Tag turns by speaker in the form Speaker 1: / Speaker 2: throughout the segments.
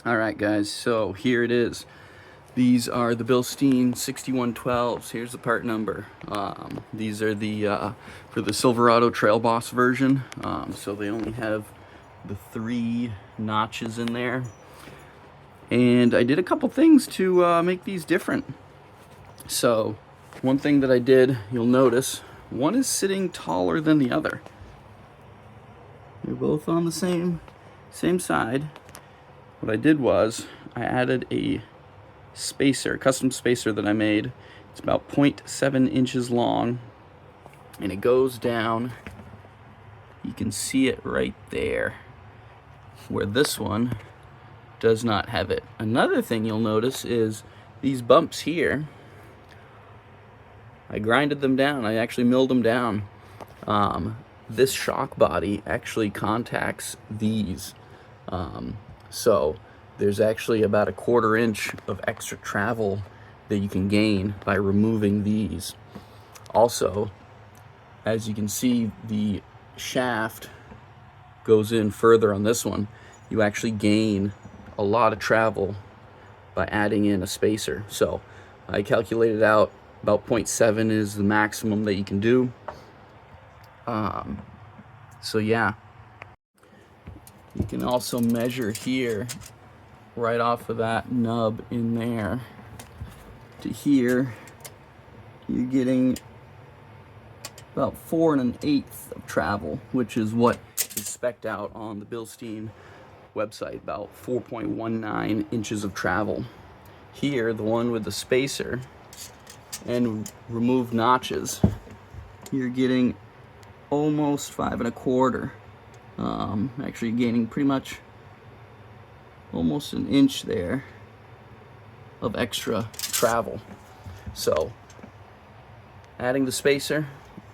Speaker 1: Alright guys, so here it is. These are the Bilstein 6112s. Here's the part number. These are the for the Silverado Trail Boss version. So they only have the 3 notches in there. And I did a couple things to make these different. So one thing that I did, you'll notice, one is sitting taller than the other. They're both on the same side. What I did was I added a spacer, custom spacer that I made. It's about 0.7 inches long, and it goes down. You can see it right there, where this one does not have it. Another thing you'll notice is these bumps here. I grinded them down. I actually milled them down. This shock body actually contacts these. So there's actually about a 1/4 inch of extra travel that you can gain by removing these. Also, as you can see, the shaft goes in further on this one. You actually gain a lot of travel by adding in a spacer. So I calculated out about 0.7 is the maximum that you can do. So yeah. You can also measure here, right off of that nub in there to here, you're getting about 4 1/8 of travel, which is what is spec'd out on the Bilstein website, about 4.19 inches of travel. Here, the one with the spacer and removed notches, you're getting almost 5 1/4. Actually gaining pretty much almost an inch there of extra travel. So adding the spacer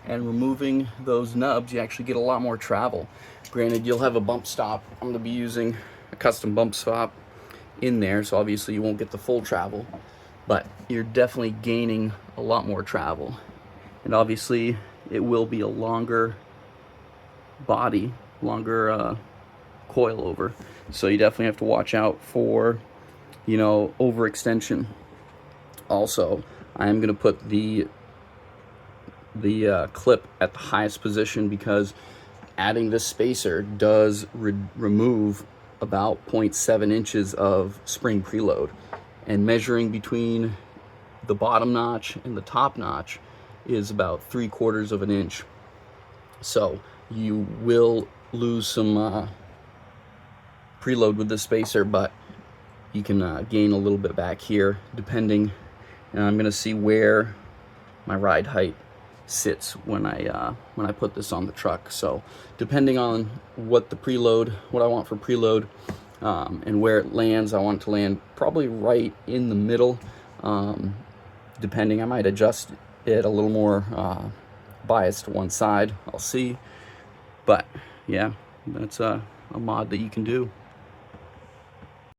Speaker 1: and removing those nubs, you actually get a lot more travel. Granted, you'll have a bump stop. I'm going to be using a custom bump stop in there, so obviously you won't get the full travel, but you're definitely gaining a lot more travel. And obviously it will be a longer body, longer coilover, so you definitely have to watch out for, overextension. Also, I am going to put the clip at the highest position because adding this spacer does remove about 0.7 inches of spring preload, and measuring between the bottom notch and the top notch is about 3/4 of an inch. So you will lose some preload with this spacer, but you can gain a little bit back here depending. And I'm gonna see where my ride height sits when I put this on the truck. So depending on what I want for preload, and where it lands, I want it to land probably right in the middle. Depending, I might adjust it a little more biased to one side. I'll see. But yeah, that's a mod that you can do.